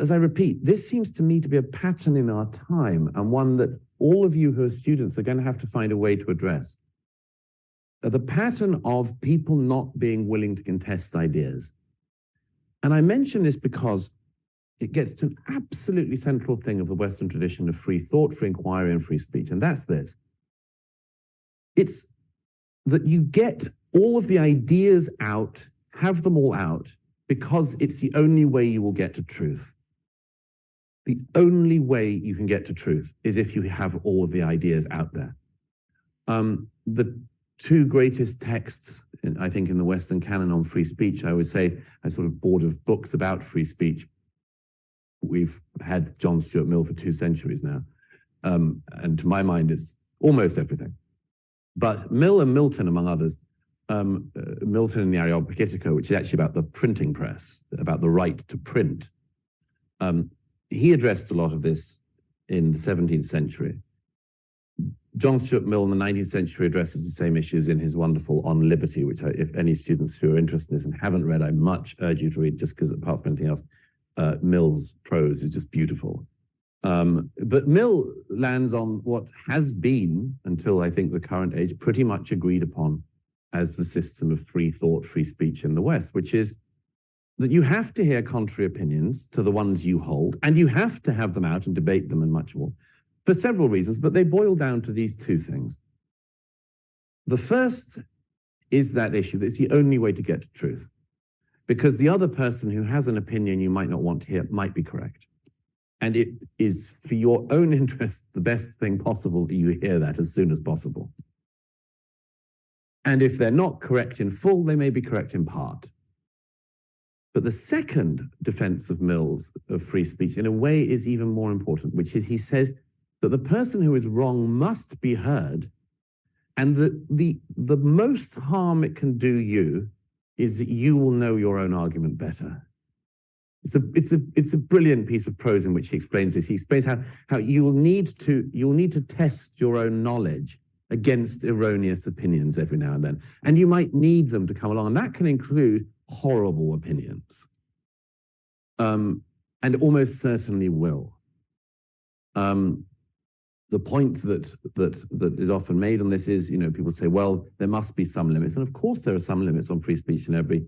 as I repeat, this seems to me to be a pattern in our time, and one that all of you who are students are going to have to find a way to address. The pattern of people not being willing to contest ideas. And I mention this because it gets to an absolutely central thing of the Western tradition of free thought, free inquiry, and free speech, and that's this. It's that you get all of the ideas out, have them all out, because it's the only way you will get to truth. The only way you can get to truth is if you have all of the ideas out there. The two greatest texts, I think, in the Western canon on free speech, I would say, I'm sort of bored of books about free speech. We've had John Stuart Mill for 2 centuries now. And to my mind, it's almost everything. But Mill and Milton, among others, Milton in the Areopagitica, which is actually about the printing press, about the right to print. He addressed a lot of this in the 17th century. John Stuart Mill in the 19th century addresses the same issues in his wonderful On Liberty, which if any students who are interested in this and haven't read, I much urge you to read, just because apart from anything else, Mill's prose is just beautiful. But Mill lands on what has been, until I think the current age, pretty much agreed upon as the system of free thought, free speech in the West, which is that you have to hear contrary opinions to the ones you hold, and you have to have them out and debate them and much more, for several reasons, but they boil down to these two things. The first is that issue that it's the only way to get to truth, because the other person who has an opinion you might not want to hear might be correct. And it is for your own interest the best thing possible that you hear that as soon as possible. And if they're not correct in full, they may be correct in part. But the second defense of Mill's of free speech, in a way, is even more important, which is he says that the person who is wrong must be heard, and that the most harm it can do you is that you will know your own argument better. It's a brilliant piece of prose in which he explains this. He explains how you'll need to test your own knowledge against erroneous opinions every now and then. And you might need them to come along, and that can include horrible opinions. And almost certainly will. The point that is often made on this is, people say, well, there must be some limits. And of course there are some limits on free speech in every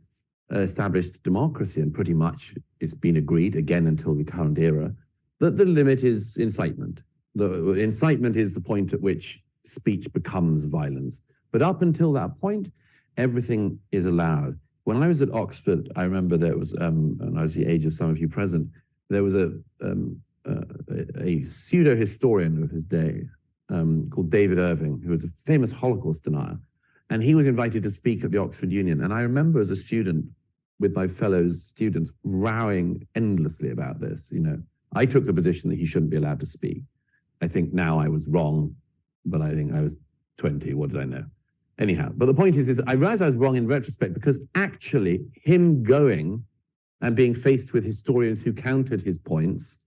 established democracy, and pretty much it's been agreed, again until the current era, that the limit is incitement. The incitement is the point at which speech becomes violence. But up until that point, everything is allowed. When I was at Oxford, I remember there was, and I was the age of some of you present, there was a pseudo-historian of his day called David Irving, who was a famous Holocaust denier. And he was invited to speak at the Oxford Union. And I remember as a student with my fellow students rowing endlessly about this. I took the position that he shouldn't be allowed to speak. I think now I was wrong, but I think I was 20. What did I know? Anyhow, but the point is I realized I was wrong in retrospect, because actually him going and being faced with historians who countered his points,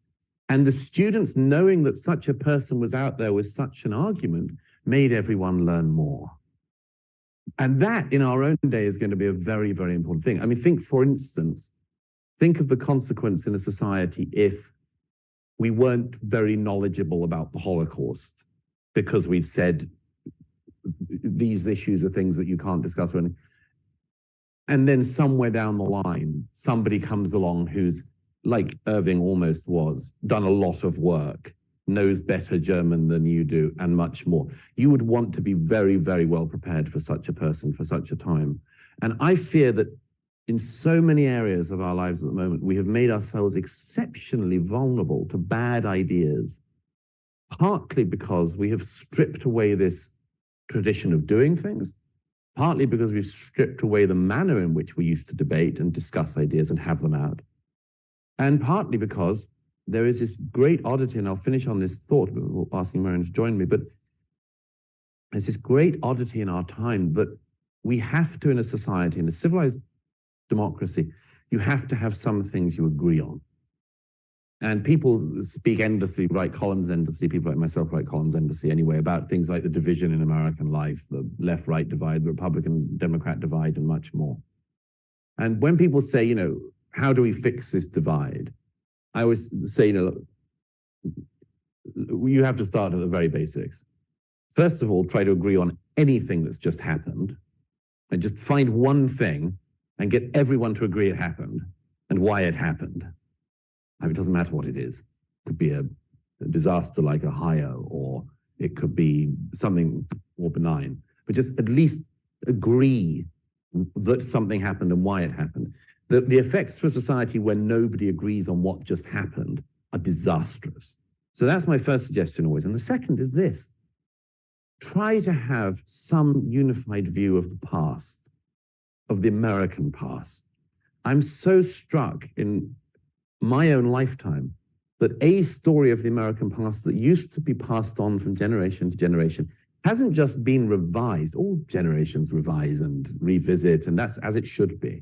and the students knowing that such a person was out there with such an argument, made everyone learn more. And that, in our own day, is going to be a very, very important thing. I mean, for instance, think of the consequence in a society if we weren't very knowledgeable about the Holocaust because we'd said these issues are things that you can't discuss. And then somewhere down the line, somebody comes along who's, like Irving almost was, done a lot of work, knows better German than you do, and much more. You would want to be very, very well prepared for such a person, for such a time. And I fear that in so many areas of our lives at the moment, we have made ourselves exceptionally vulnerable to bad ideas, partly because we have stripped away this tradition of doing things, partly because we've stripped away the manner in which we used to debate and discuss ideas and have them out, and partly because there is this great oddity, and I'll finish on this thought, asking Marion to join me, but there's this great oddity in our time that we have to, in a society, in a civilized democracy, you have to have some things you agree on. And people speak endlessly, write columns endlessly, people like myself write columns endlessly anyway, about things like the division in American life, the left-right divide, the Republican-Democrat divide, and much more. And when people say, how do we fix this divide? I always say, you have to start at the very basics. First of all, try to agree on anything that's just happened, and just find one thing and get everyone to agree it happened and why it happened. I mean, it doesn't matter what it is. It could be a disaster like Ohio, or it could be something more benign, but just at least agree that something happened and why it happened. The effects for society when nobody agrees on what just happened are disastrous. So that's my first suggestion always. And the second is this: try to have some unified view of the past, of the American past. I'm so struck in my own lifetime that a story of the American past that used to be passed on from generation to generation hasn't just been revised. All generations revise and revisit, and that's as it should be.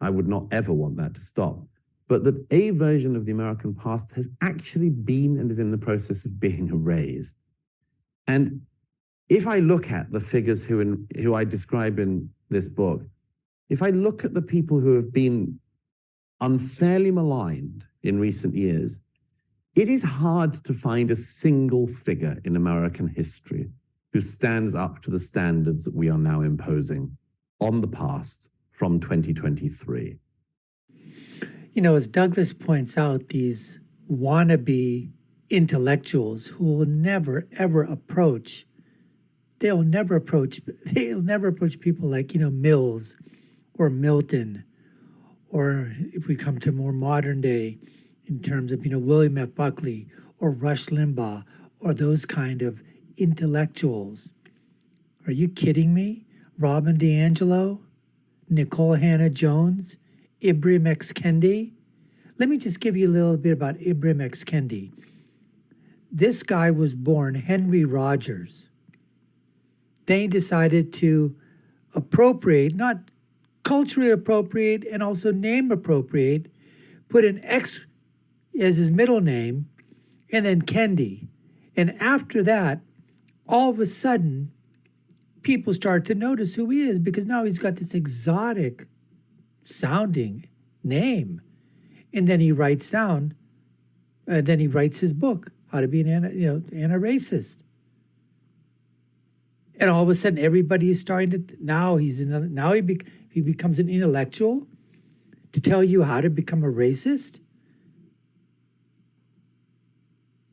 I would not ever want that to stop. But that a version of the American past has actually been and is in the process of being erased. And if I look at the figures who I describe in this book, if I look at the people who have been unfairly maligned in recent years, it is hard to find a single figure in American history who stands up to the standards that we are now imposing on the past from 2023. As Douglas points out, these wannabe intellectuals who will never, ever approach, they'll never approach people like, Mills or Milton, or if we come to more modern day, in terms of, William F. Buckley or Rush Limbaugh or those kind of intellectuals. Are you kidding me? Robin DiAngelo, Nicole Hannah-Jones, Ibram X. Kendi. Let me just give you a little bit about Ibram X. Kendi. This guy was born Henry Rogers. They decided to appropriate, not culturally appropriate and also name appropriate, put an X as his middle name, and then Kendi. And after that, all of a sudden, people start to notice who he is, because now he's got this exotic sounding name. And then he writes his book, How to Be an Anti-Racist. And all of a sudden, everybody is starting to, he becomes an intellectual to tell you how to become a racist.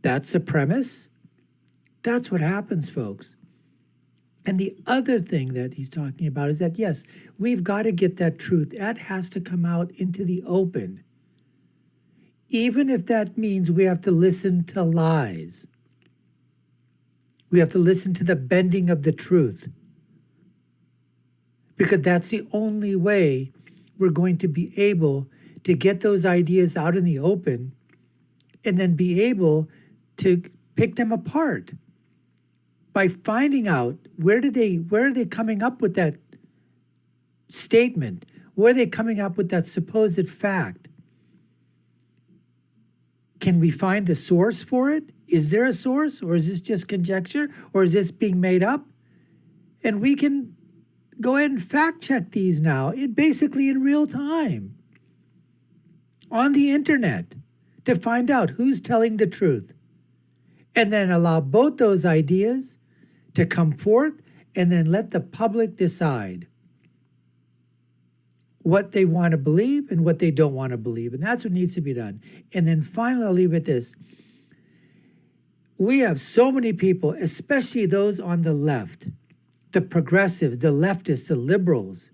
That's a premise. That's what happens, folks. And the other thing that he's talking about is that, yes, we've got to get that truth. That has to come out into the open. Even if that means we have to listen to lies. We have to listen to the bending of the truth. Because that's the only way we're going to be able to get those ideas out in the open and then be able to pick them apart by finding out where are they coming up with that statement? Where are they coming up with that supposed fact? Can we find the source for it? Is there a source, or is this just conjecture, or is this being made up? And we can go ahead and fact check these now, basically in real time on the internet, to find out who's telling the truth. And then allow both those ideas to come forth, and then let the public decide what they want to believe and what they don't want to believe. And that's what needs to be done. And then finally, I'll leave it this. We have so many people, especially those on the left, the progressives, the leftists, the liberals,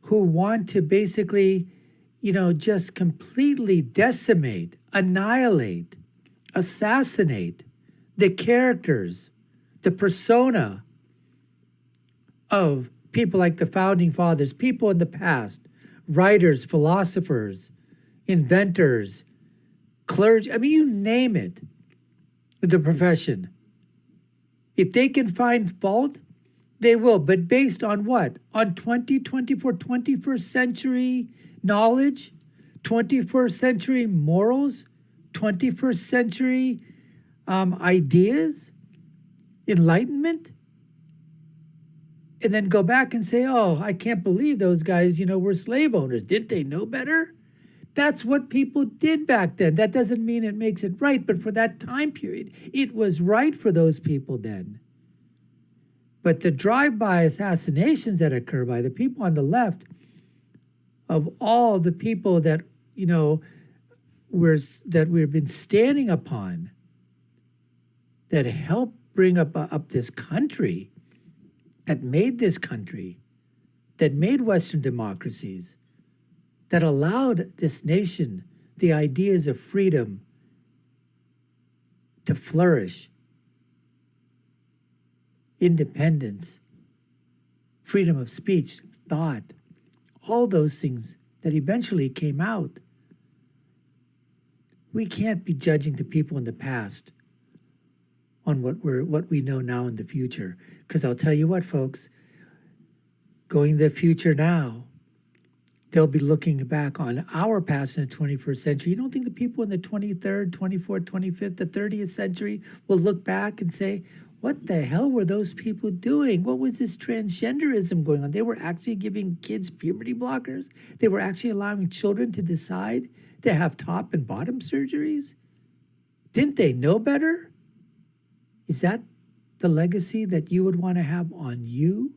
who want to basically, just completely decimate, annihilate, assassinate the characters, the persona of people like the founding fathers, people in the past, writers, philosophers, inventors, clergy, you name it, the profession. If they can find fault, they will. But based on what? On 21st century knowledge, 21st century morals, 21st century ideas, enlightenment, and then go back and say, oh, I can't believe those guys, were slave owners. Didn't they know better? That's what people did back then. That doesn't mean it makes it right, but for that time period, it was right for those people then. But the drive-by assassinations that occur by the people on the left, of all the people that, that we've been standing upon, that helped bring up this country, that made this country, that made Western democracies, that allowed this nation the ideas of freedom to flourish, independence, freedom of speech, thought, all those things that eventually came out. We can't be judging the people in the past on what we know now in the future. Because I'll tell you what, folks, going to the future now, they'll be looking back on our past in the 21st century. You don't think the people in the 23rd, 24th, 25th, the 30th century will look back and say, what the hell were those people doing? What was this transgenderism going on? They were actually giving kids puberty blockers. They were actually allowing children to decide to have top and bottom surgeries. Didn't they know better? Is that the legacy that you would want to have on you?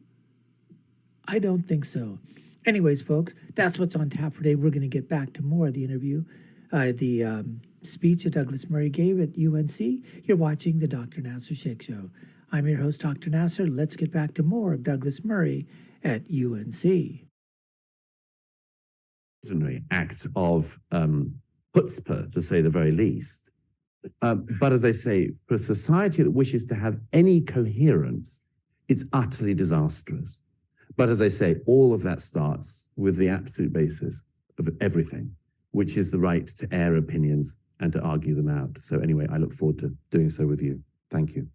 I don't think so. Anyways, folks, that's what's on tap for today. We're going to get back to more of the interview, the speech that Douglas Murray gave at UNC. You're watching the Dr. Nasir Shaikh Show. I'm your host, Dr. Nasir. Let's get back to more of Douglas Murray at UNC. Act of chutzpah, to say the very least. But as I say, for a society that wishes to have any coherence, it's utterly disastrous. But as I say, all of that starts with the absolute basis of everything, which is the right to air opinions and to argue them out. So anyway, I look forward to doing so with you. Thank you.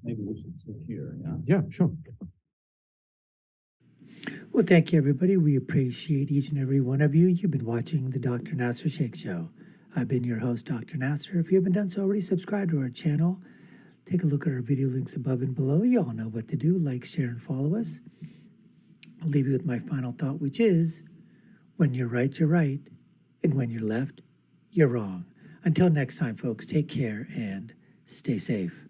Maybe we should sit here, yeah? Yeah, sure. Well, thank you, everybody. We appreciate each and every one of you. You've been watching the Dr. Nasir Shaikh Show. I've been your host, Dr. Nasir. If you haven't done so already, subscribe to our channel. Take a look at our video links above and below. You all know what to do. Like, share, and follow us. I'll leave you with my final thought, which is, when you're right, you're right. And when you're left, you're wrong. Until next time, folks, take care and stay safe.